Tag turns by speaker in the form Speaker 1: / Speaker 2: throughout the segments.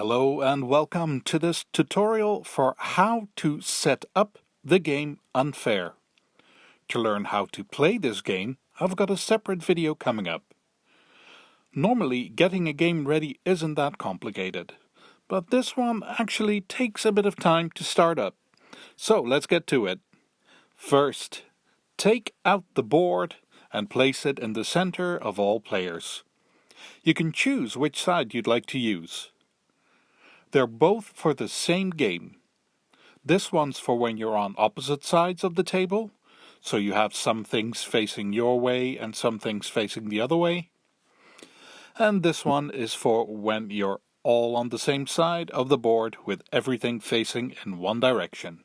Speaker 1: Hello and welcome to this tutorial for how to set up the game Unfair. To learn how to play this game, I've got a separate video coming up. Normally, getting a game ready isn't that complicated, but this one actually takes a bit of time to start up. So let's get to it. First, take out the board and place it in the center of all players. You can choose which side you'd like to use. They're both for the same game. This one's for when you're on opposite sides of the table, so you have some things facing your way and some things facing the other way. And this one is for when you're all on the same side of the board with everything facing in one direction.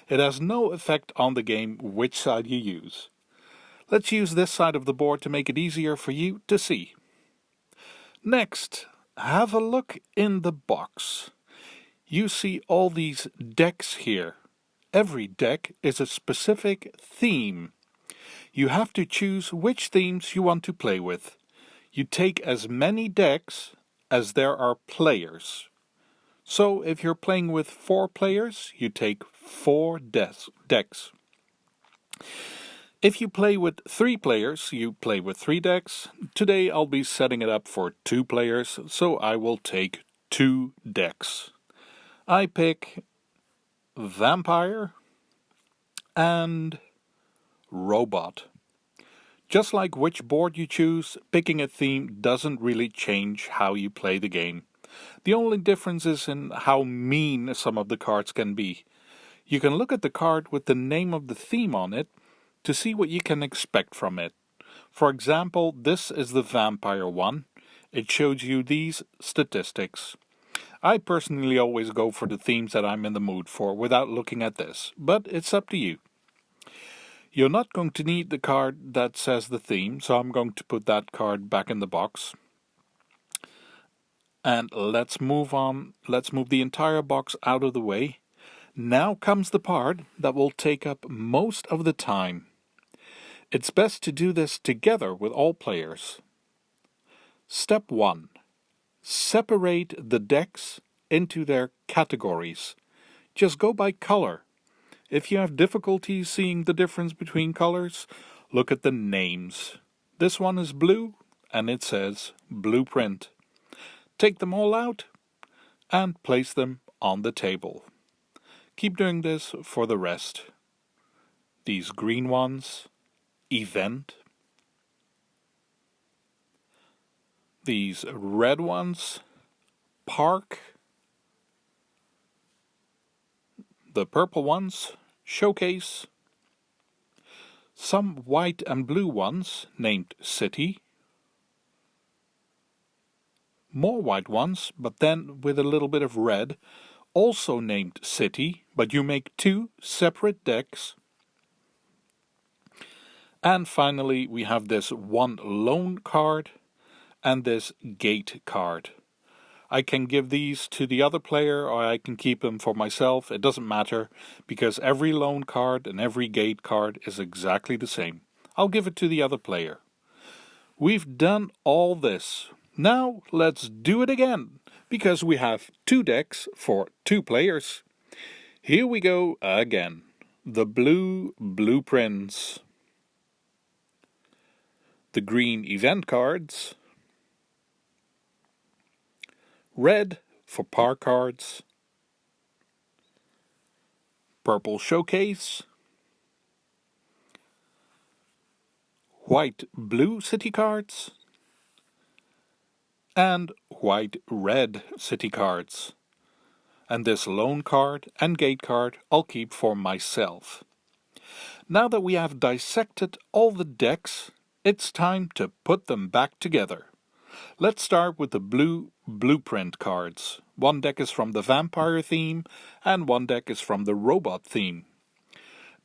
Speaker 1: It has no effect on the game which side you use. Let's use this side of the board to make it easier for you to see. Next, have a look in the box. You see all these decks here. Every deck is a specific theme. You have to choose which themes you want to play with. You take as many decks as there are players. So if you're playing with 4 players, you take 4 decks. If you play with 3 players, you play with 3 decks. Today I'll be setting it up for 2 players, so I will take 2 decks. I pick Vampire and Robot. Just like which board you choose, picking a theme doesn't really change how you play the game. The only difference is in how mean some of the cards can be. You can look at the card with the name of the theme on it to see what you can expect from it. For example, this is the Vampire one. It shows you these statistics. I personally always go for the themes that I'm in the mood for without looking at this, but it's up to you. You're not going to need the card that says the theme, so I'm going to put that card back in the box. And let's move on. Let's move the entire box out of the way. Now comes the part that will take up most of the time. It's best to do this together with all players. Step 1. Separate the decks into their categories. Just go by color. If you have difficulty seeing the difference between colors, look at the names. This one is blue and it says Blueprint. Take them all out and place them on the table. Keep doing this for the rest. These green ones, Event. These red ones, Park. The purple ones, Showcase. Some white and blue ones named City. More white ones, but then with a little bit of red, also named City, but you make 2 separate decks. And finally we have this one lone card and this gate card. I can give these to the other player or I can keep them for myself. It doesn't matter because every lone card and every gate card is exactly the same. I'll give it to the other player. We've done all this. Now let's do it again because we have 2 decks for 2 players. Here we go again. The blue blueprints. The green event cards. Red for par cards. Purple showcase. White blue city cards. And white red city cards. And this lone card and gate card I'll keep for myself. Now that we have dissected all the decks, it's time to put them back together. Let's start with the blue blueprint cards. One deck is from the vampire theme and one deck is from the robot theme.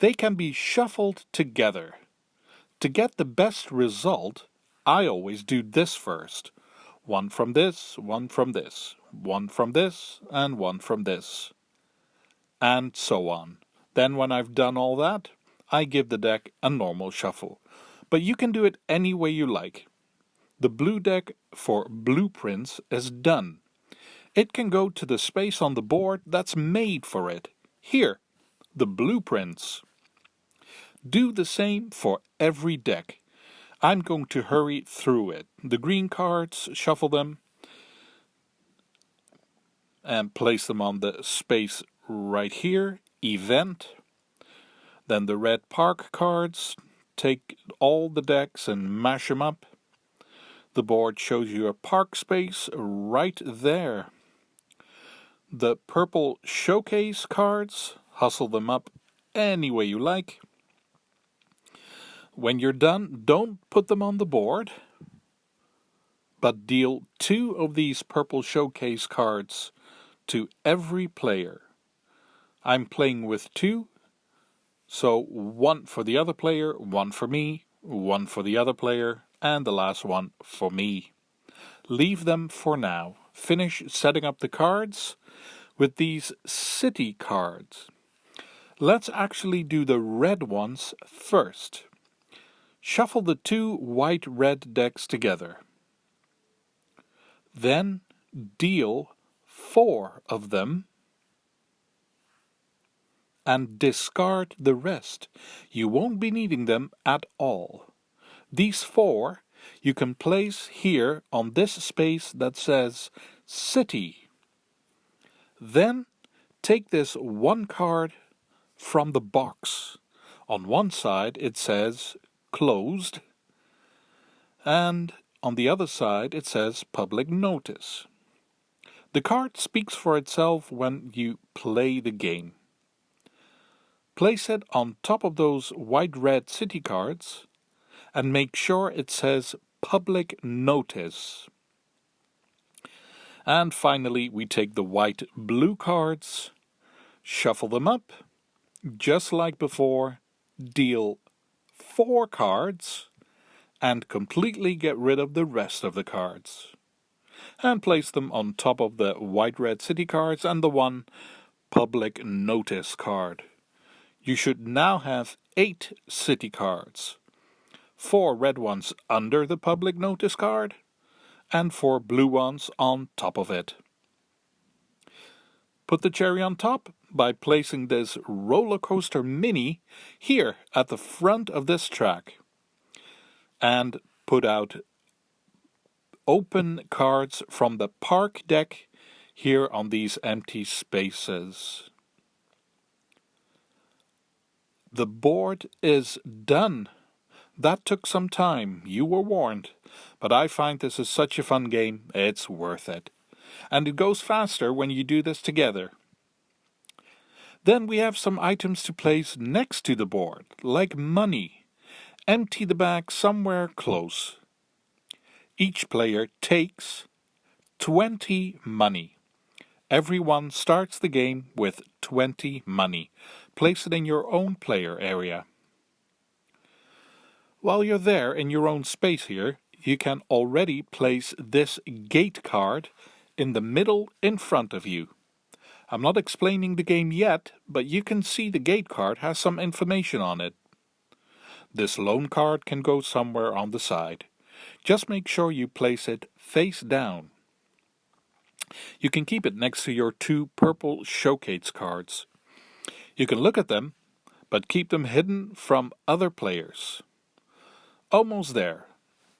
Speaker 1: They can be shuffled together. To get the best result, I always do this first. One from this, one from this, one from this, and one from this. And so on. Then when I've done all that, I give the deck a normal shuffle. But you can do it any way you like. The blue deck for blueprints is done. it can go to the space on the board that's made for it. Here, the blueprints. Do the same for every deck. I'm going to hurry through it. The green cards, shuffle them and place them on the space right here, event. Then the red park cards, take all the decks and mash them up. The board shows you a park space right there. The purple showcase cards, hustle them up any way you like. When you're done, don't put them on the board, but deal 2 of these purple showcase cards to every player. I'm playing with 2, so 1 for the other player, 1 for me, 1 for the other player, and the last one for me. Leave them for now. Finish setting up the cards with these city cards. Let's actually do the red ones first. Shuffle the 2 white-red decks together. Then deal 4 of them and discard the rest. You won't be needing them at all. These 4 you can place here on this space that says City. Then take this 1 card from the box. On one side it says Closed, and on the other side it says Public Notice. The card speaks for itself when you play the game. Place it on top of those white-red city cards and make sure it says Public Notice. And finally we take the white-blue cards, shuffle them up, just like before, deal 4 cards and completely get rid of the rest of the cards. And place them on top of the white-red city cards and the 1 Public Notice card. You should now have 8 city cards. 4 red ones under the Public Notice card and 4 blue ones on top of it. Put the cherry on top by placing this roller coaster mini here at the front of this track. And put out open cards from the park deck here on these empty spaces. The board is done. That took some time, you were warned, but I find this is such a fun game, it's worth it. And it goes faster when you do this together. Then we have some items to place next to the board, like money. Empty the bag somewhere close. Each player takes 20 money. Everyone starts the game with 20 money. Place it in your own player area. While you're there in your own space here, you can already place this gate card in the middle in front of you. I'm not explaining the game yet, but you can see the gate card has some information on it. This loan card can go somewhere on the side. Just make sure you place it face down. You can keep it next to your 2 purple showcase cards. You can look at them, but keep them hidden from other players. Almost there.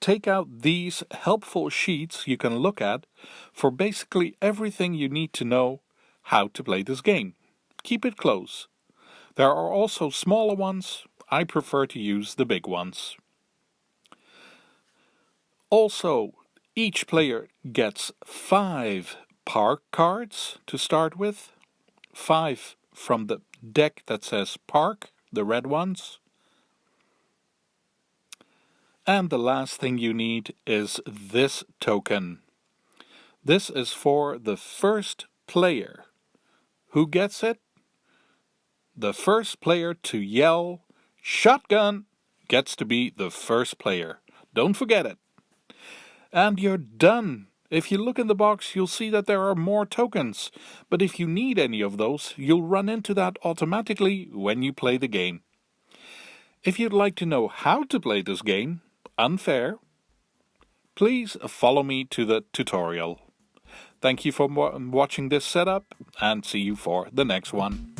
Speaker 1: Take out these helpful sheets you can look at for basically everything you need to know how to play this game. Keep it close. There are also smaller ones. I prefer to use the big ones. Also, each player gets 5 park cards to start with. 5 from the deck that says park, the red ones. And the last thing you need is this token. This is for the first player. Who gets it? The first player to yell, "Shotgun!" gets to be the first player. Don't forget it. And you're done. If you look in the box, you'll see that there are more tokens. But if you need any of those, you'll run into that automatically when you play the game. If you'd like to know how to play this game, Unfair, please follow me to the tutorial. Thank you for watching this setup, and see you for the next one.